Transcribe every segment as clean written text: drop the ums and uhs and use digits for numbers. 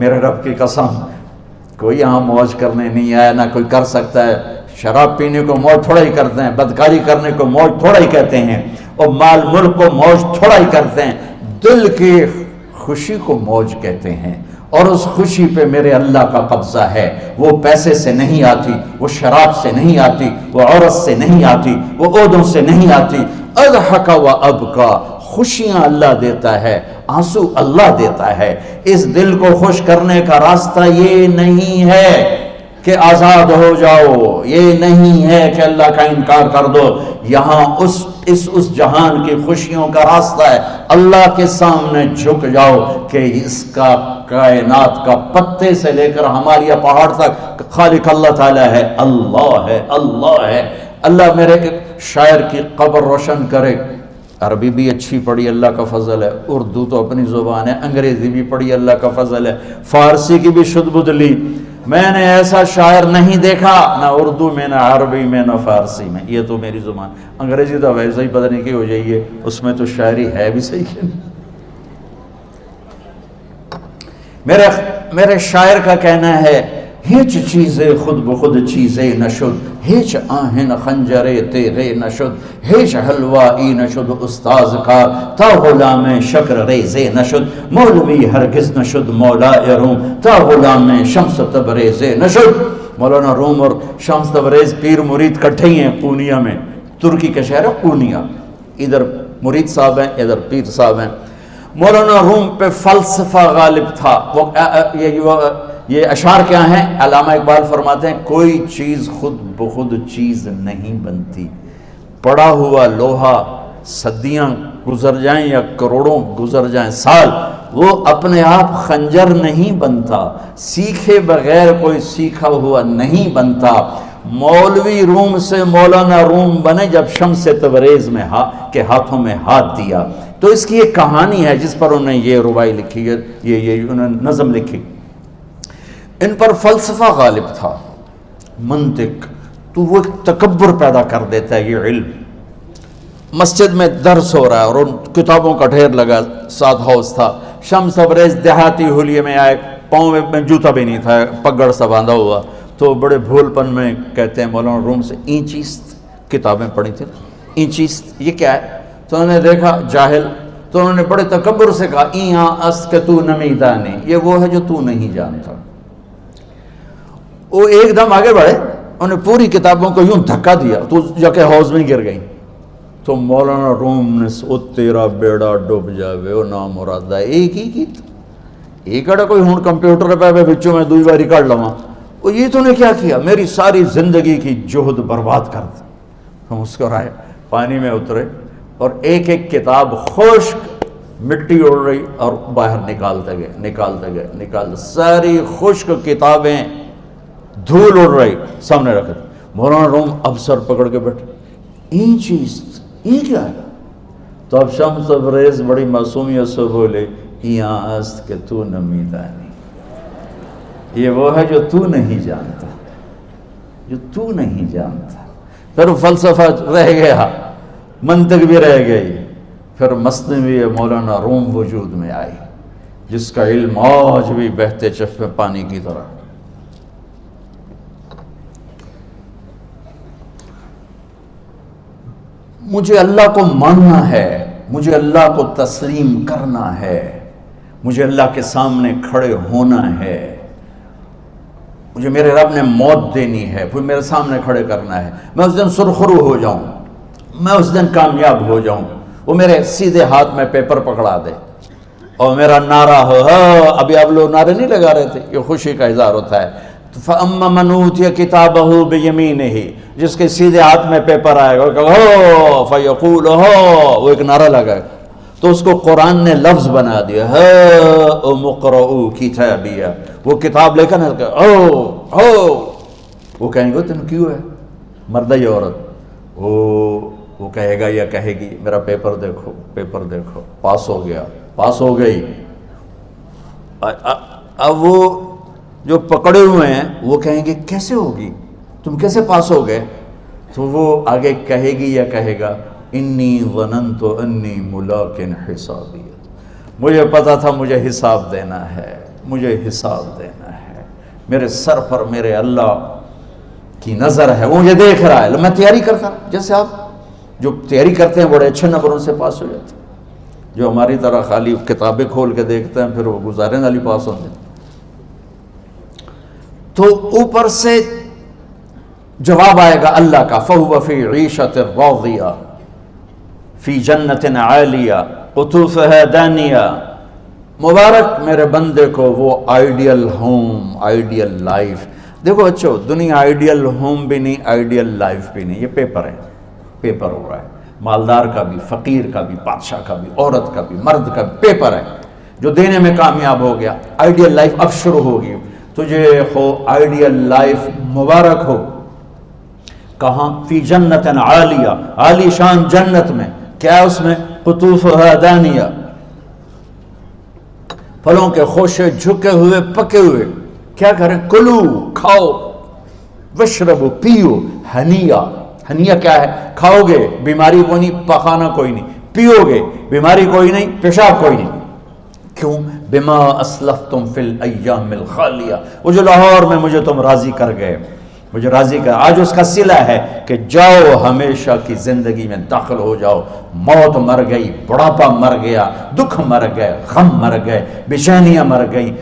میرے رب کی قسم کوئی یہاں موج کرنے نہیں آیا، نہ کوئی کر سکتا ہے۔ شراب پینے کو موج تھوڑا ہی کرتے ہیں، بدکاری کرنے کو موج تھوڑا ہی کہتے ہیں، اور مال ملک کو موج تھوڑا ہی کرتے ہیں، دل کی خوشی کو موج کہتے ہیں۔ اور اس خوشی پہ میرے اللہ کا قبضہ ہے، وہ پیسے سے نہیں آتی، وہ شراب سے نہیں آتی، وہ عورت سے نہیں آتی، وہ عہدوں سے نہیں آتی۔ اضحک و ابکا، خوشیاں اللہ دیتا ہے، آنسو اللہ دیتا ہے۔ اس دل کو خوش کرنے کا راستہ یہ نہیں ہے کہ آزاد ہو جاؤ، یہ نہیں ہے کہ اللہ کا انکار کر دو۔ یہاں اس جہان کی خوشیوں کا راستہ ہے، اللہ کے سامنے جھک جاؤ کہ اس کا کائنات کا پتے سے لے کر ہمارے پہاڑ تک خالق اللہ تعالیٰ ہے، اللہ ہے، اللہ ہے۔ اللہ میرے شاعر کی قبر روشن کرے۔ عربی بھی اچھی پڑھی، اللہ کا فضل ہے، اردو تو اپنی زبان ہے، انگریزی بھی پڑھی، اللہ کا فضل ہے، فارسی کی بھی شد بد لی۔ میں نے ایسا شاعر نہیں دیکھا، نہ اردو میں، نہ عربی میں، نہ فارسی میں، یہ تو میری زبان۔ انگریزی تو ویسے ہی پتہ نہیں کی ہو جائیے، اس میں تو شاعری ہے بھی صحیح ہے۔ میرے شاعر کا کہنا ہے، ہیچ چیزیں خود بخود چیزیں نشد، ہیچ آہن خنجرے تیغے نشد، ہیچ حلوائی نشد استاذ کا، تا غلام شکر ریزے نشد، مولوی ہرگز نشد مولا روم، تا غلام شمس تبریزے نشد۔ مولانا روم اور شمس تبریز پیر مرید کٹھے ہی ہیں پونیا میں، ترکی کا شہر ہے پونیا، ادھر مرید صاحب ہیں، ادھر پیر صاحب ہیں۔ مولانا روم پہ فلسفہ غالب تھا۔ یہ اشعار کیا ہیں؟ علامہ اقبال فرماتے ہیں، کوئی چیز خود بخود چیز نہیں بنتی، پڑا ہوا لوہا صدیاں گزر جائیں یا کروڑوں گزر جائیں سال، وہ اپنے آپ خنجر نہیں بنتا، سیکھے بغیر کوئی سیکھا ہوا نہیں بنتا۔ مولوی روم سے مولانا روم بنے جب شمس تبریز میں کے ہاتھوں میں ہاتھ دیا۔ تو اس کی ایک کہانی ہے جس پر انہوں نے یہ ربائی لکھی ہے، یہ انہوں نے نظم لکھی۔ ان پر فلسفہ غالب تھا، منطق، تو وہ ایک تکبر پیدا کر دیتا ہے یہ علم۔ مسجد میں درس ہو رہا ہے اور ان کتابوں کا ڈھیر لگا، ساتھ ہاؤس تھا۔ شمس تبریز دیہاتی حلیے میں آئے، پاؤں میں جوتا بھی نہیں تھا، پگڑ سا باندھا ہوا، تو بڑے بھول پن میں کہتے ہیں مولانا روم سے، اینچیست کتابیں پڑھی تھیں، اینچیست یہ کیا ہے؟ تو انہوں نے دیکھا جاہل، تو انہوں نے بڑے تکبر سے کہا، ایہاں است کہ تو نمیدانی، یہ وہ ہے جو تو نہیں جانتا۔ وہ ایک دم آگے بڑھے، انہوں نے پوری کتابوں کو یوں دھکا دیا تو جا کے حوض میں گر گئی۔ تو مولانا روم نے او تیرا بیڑا ڈوب جاوے او نام مرادہ ایک ہی کی ایک اڑا کوئی ہون کمپیوٹر پہ بچوں میں دوئی باری کر لواں، وہ یہ تو نے کیا کیا، میری ساری زندگی کی جہد برباد کر دی۔ ہم مسکرائے، پانی میں اترے اور ایک ایک کتاب خشک مٹی اڑ رہی اور باہر نکالتے گئے، ساری خشک کتابیں دھول اڑ رہی سامنے رکھ دی۔ مولانا روم اب سر پکڑ کے بیٹھے، این چیز یہ کیا ہے؟ تو اب شمس تبریز بڑی معصومیت سے بولے، یہاں است کہ تو نمیدانی، یہ وہ ہے جو تو نہیں جانتا، جو تو نہیں جانتا۔ پھر فلسفہ رہ گیا، منطق بھی رہ گئی، پھر مثنوی مولانا روم وجود میں آئی، جس کا علم آج بھی بہتے چشمے پانی کی طرح۔ مجھے اللہ کو ماننا ہے، مجھے اللہ کو تسلیم کرنا ہے، مجھے اللہ کے سامنے کھڑے ہونا ہے، مجھے میرے رب نے موت دینی ہے، پھر میرے سامنے کھڑے کرنا ہے، میں اس دن سرخرو ہو جاؤں، میں اس دن کامیاب ہو جاؤں، وہ میرے سیدھے ہاتھ میں پیپر پکڑا دے اور میرا نعرہ ہو، ابھی آپ لوگ نعرے نہیں لگا رہے تھے، یہ خوشی کا اظہار ہوتا ہے۔ فَأَمَّا مَنْ أُوتِيَ كِتَابَهُ بِيَمِينِهِ، جس کے سیدھے ہاتھ میں پیپر آئے گا فَيَقُولُ وہ ایک نعرہ لگائے گا، تو اس کو قرآن نے لفظ بنا دیا، هَاؤْمُ اقْرَءُوا كِتَابِيَهْ، وہ کتاب لے کر وہ کہیں گے تم کیوں ہے، مرد یا عورت، وہ کہے گا یا کہے گی میرا پیپر دیکھو، پیپر دیکھو، پاس ہو گیا، پاس ہو گئی۔ اب وہ جو پکڑے ہوئے ہیں وہ کہیں گے کیسے ہوگی، تم کیسے پاس ہو گئے؟ تو وہ آگے کہے گی یا کہے گا، انی ظننت انی ملاق حسابی، مجھے پتا تھا مجھے حساب دینا ہے، مجھے حساب دینا ہے، میرے سر پر میرے اللہ کی نظر ہے، وہ مجھے دیکھ رہا ہے۔ میں تیاری کرتا ہوں، جیسے آپ جو تیاری کرتے ہیں بڑے اچھے نمبروں سے پاس ہو جاتے ہیں، جو ہماری طرح خالی کتابیں کھول کے دیکھتے ہیں پھر وہ گزارے والی پاس ہوتے ہیں۔ تو اوپر سے جواب آئے گا اللہ کا، فَهُوَ فِي عِيشَةٍ رَاضِيَةٍ فِي جَنَّةٍ عَالِيَةٍ قُطُوفُهَا دَانِيَةٌ۔ مبارک میرے بندے کو وہ آئیڈیل ہوم، آئیڈیل لائف۔ دیکھو بچو، دنیا آئیڈیل ہوم بھی نہیں، آئیڈیل لائف بھی نہیں، یہ پیپر ہے، پیپر ہو رہا ہے، مالدار کا بھی، فقیر کا بھی، بادشاہ کا بھی، عورت کا بھی، مرد کا بھی پیپر ہے۔ جو دینے میں کامیاب ہو گیا، آئیڈیل لائف اب شروع ہوگی۔ تجھے ہو آئیڈیل لائف مبارک ہو۔ کہاں؟ فی جنت عالیہ، عالی شان جنت میں، کیا ہے اس میں؟ قطوفها دانیہ، پھلوں کے خوشے جھکے ہوئے پکے ہوئے۔ کیا کریں؟ کلو، کھاؤ، وشربو، پیو، ہنیا۔ ہنیا کیا ہے؟ کھاؤ گے بیماری کوئی نہیں، پخانہ کوئی نہیں، پیو گے بیماری کوئی نہیں، پیشاب کوئی نہیں۔ کیوں؟ بما اسلفتم فی الایام الخالیہ، وہ جو لاہور میں مجھے تم راضی کر گئے، مجھے راضی کر، آج اس کا صلہ ہے کہ جاؤ ہمیشہ کی زندگی میں داخل ہو جاؤ۔ موت مر گئی، بڑھاپا مر گیا، دکھ مر گئے، غم مر گئے، بے چینیاں مر گئیں،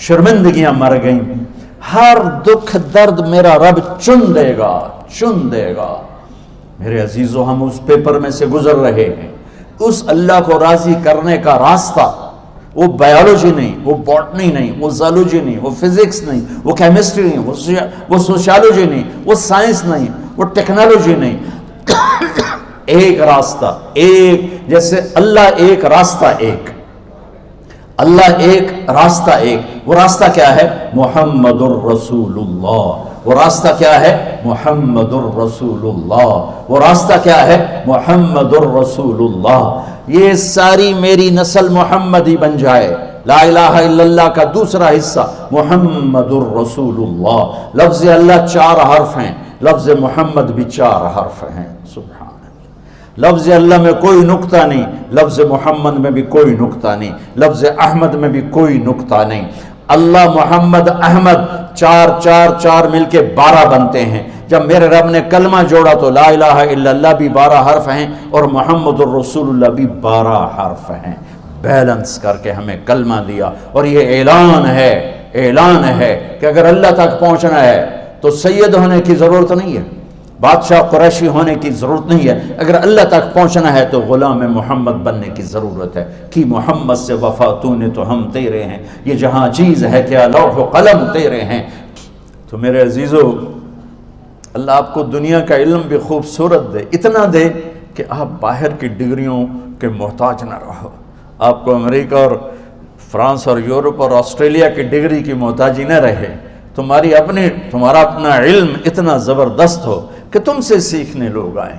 شرمندگیاں مر گئیں۔ ہر دکھ درد میرا رب چن دے گا، چن دے گا۔ میرے عزیزو، ہم اس پیپر میں سے گزر رہے ہیں۔ اس اللہ کو راضی کرنے کا راستہ، وہ بایولوجی نہیں، وہ باٹنی نہیں، وہ زالوجی نہیں، وہ فزکس نہیں، وہ کیمسٹری نہیں، وہ سوشیالوجی نہیں، وہ سائنس نہیں، وہ ٹیکنالوجی نہیں۔ ایک راستہ، ایک، جیسے اللہ ایک، راستہ ایک، اللہ ایک، راستہ ایک۔ وہ راستہ کیا ہے؟ محمد الرسول اللہ۔ وہ راستہ کیا ہے؟ محمد الرسول اللہ۔ وہ راستہ کیا ہے؟ محمد الرسول اللہ۔ یہ ساری میری نسل محمدی بن جائے۔ لا الہ الا اللہ کا دوسرا حصہ محمد الرسول اللہ۔ لفظ اللہ 4 حرف ہیں، لفظ محمد بھی 4 حرف ہیں۔ سبحان اللہ۔ لفظ اللہ میں کوئی نقطہ نہیں، لفظ محمد میں بھی کوئی نقطہ نہیں، لفظ احمد میں بھی کوئی نقطہ نہیں۔ اللہ، محمد، احمد، 4 4 4 مل کے 12 بنتے ہیں۔ جب میرے رب نے کلمہ جوڑا تو لا الہ الا اللہ بھی 12 حرف ہیں اور محمد الرسول اللہ بھی 12 حرف ہیں۔ بیلنس کر کے ہمیں کلمہ دیا، اور یہ اعلان ہے، اعلان ہے کہ اگر اللہ تک پہنچنا ہے تو سید ہونے کی ضرورت نہیں ہے، بادشاہ قریشی ہونے کی ضرورت نہیں ہے۔ اگر اللہ تک پہنچنا ہے تو غلام محمد بننے کی ضرورت ہے۔ کہ محمد سے وفا تو نے تو ہم تیرے ہیں، یہ جہاں چیز ہے کیا لوح و قلم تیرے ہیں۔ تو میرے عزیزو، اللہ آپ کو دنیا کا علم بھی خوبصورت دے، اتنا دے کہ آپ باہر کی ڈگریوں کے محتاج نہ رہو، آپ کو امریکہ اور فرانس اور یورپ اور آسٹریلیا کی ڈگری کی محتاجی نہ رہے، تمہارا اپنا علم اتنا زبردست ہو کہ تم سے سیکھنے لوگ آئیں۔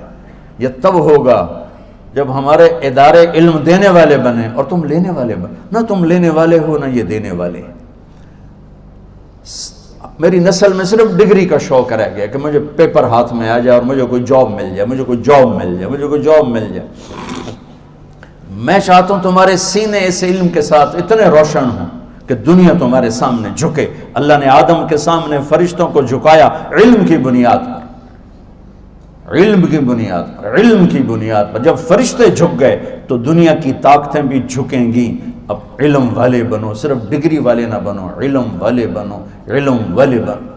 یہ تب ہوگا جب ہمارے ادارے علم دینے والے بنے اور تم لینے والے بنے، نہ تم لینے والے ہو نہ یہ دینے والے۔ میری نسل میں صرف ڈگری کا شوق رہ گیا کہ مجھے پیپر ہاتھ میں آ جائے اور مجھے کوئی جاب مل جائے، مجھے کوئی جاب مل جائے، مجھے کوئی جاب مل جائے۔ میں چاہتا ہوں تمہارے سینے اس علم کے ساتھ اتنے روشن ہوں کہ دنیا تمہارے سامنے جھکے۔ اللہ نے آدم کے سامنے فرشتوں کو جھکایا علم کی بنیاد پر، علم کی بنیاد پر، علم کی بنیاد پر۔ جب فرشتے جھک گئے تو دنیا کی طاقتیں بھی جھکیں گی۔ اب علم والے بنو، صرف ڈگری والے نہ بنو، علم والے بنو، علم والے بنو۔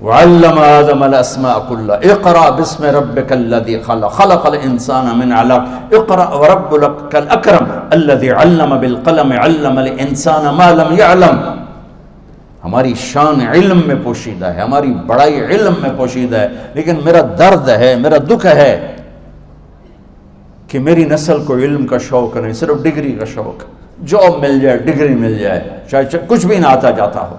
وعلم آدم الاسماء كلها اقرأ باسم ربك الذي خلق خلق الانسان من علق اقرأ وربك الاكرم الذي علم بالقلم علم الانسان ما لم يعلم۔ ہماری شان علم میں پوشیدہ ہے، ہماری بڑائی علم میں پوشیدہ ہے، لیکن میرا درد ہے، میرا دکھ ہے کہ میری نسل کو علم کا شوق نہیں، صرف ڈگری کا شوق۔ جاب مل جائے، ڈگری مل جائے، چاہے کچھ بھی نہ آتا جاتا ہو۔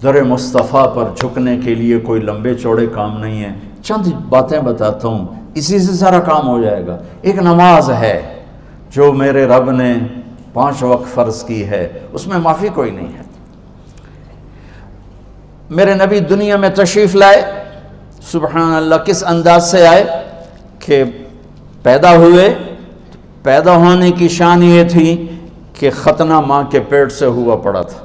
در مصطفیٰ پر جھکنے کے لیے کوئی لمبے چوڑے کام نہیں ہیں، چند باتیں بتاتا ہوں، اسی سے سارا کام ہو جائے گا۔ ایک نماز ہے جو میرے رب نے 5 وقت فرض کی ہے، اس میں معافی کوئی نہیں ہے۔ میرے نبی دنیا میں تشریف لائے، سبحان اللہ، کس انداز سے آئے کہ پیدا ہوئے، پیدا ہونے کی شان یہ تھی کہ ختنہ ماں کے پیٹ سے ہوا پڑا تھا۔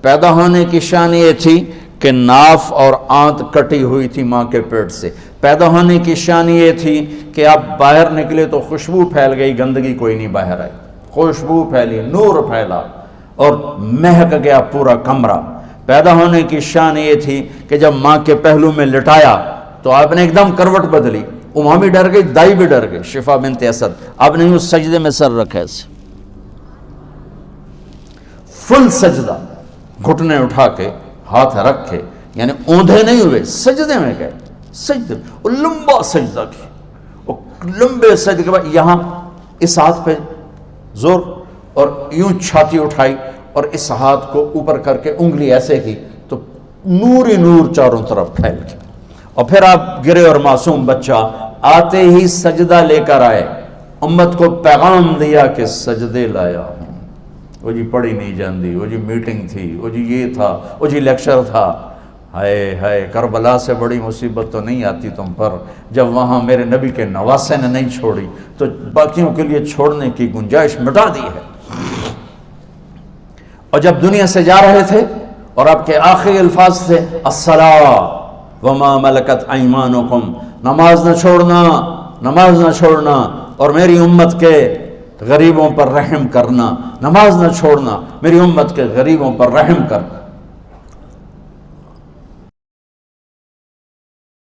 پیدا ہونے کی شان یہ تھی کہ ناف اور آنت کٹی ہوئی تھی ماں کے پیٹ سے۔ پیدا ہونے کی شان یہ تھی کہ آپ باہر نکلے تو خوشبو پھیل گئی، گندگی کوئی نہیں باہر آئی، خوشبو پھیلی، نور پھیلا اور مہک گیا پورا کمرہ۔ پیدا ہونے کی شان یہ تھی کہ جب ماں کے پہلو میں لٹایا تو آپ نے ایک دم کروٹ بدلی، اماں بھی ڈر گئی، دائی بھی ڈر گئی، شفا بنت اسد۔ آپ نے اس سجدے میں سر رکھا ایسے، فل سجدہ، گھٹنے اٹھا کے ہاتھ رکھ کے، یعنی اوندھے نہیں ہوئے، سجدے میں گئے، سجدے وہ لمبا سجدہ کی، وہ لمبے سجدے کے بعد یہاں اس ہاتھ پہ زور اور یوں چھاتی اٹھائی اور اس ہاتھ کو اوپر کر کے انگلی ایسے کی تو نور ہی نور چاروں طرف پھیل گیا، اور پھر آپ گرے اور معصوم بچہ آتے ہی سجدہ لے کر آئے، امت کو پیغام دیا کہ سجدے لایا ہوں۔ وہ جی پڑھی نہیں جاندی، وہ جی میٹنگ تھی، وہ جی یہ تھا، وہ جی لیکچر تھا، ہائے ہائے کربلا سے بڑی مصیبت تو نہیں آتی تم پر جب وہاں میرے نبی کے نواسے نے نہیں چھوڑی تو باقیوں کے لیے چھوڑنے کی گنجائش مٹا دی ہے۔ اور جب دنیا سے جا رہے تھے اور آپ کے آخری الفاظ تھے الصلاۃ وما ملکت ایمانکم، نماز نہ چھوڑنا، نماز نہ چھوڑنا، اور میری امت کے غریبوں پر رحم کرنا، نماز نہ چھوڑنا، میری امت کے غریبوں پر رحم کر۔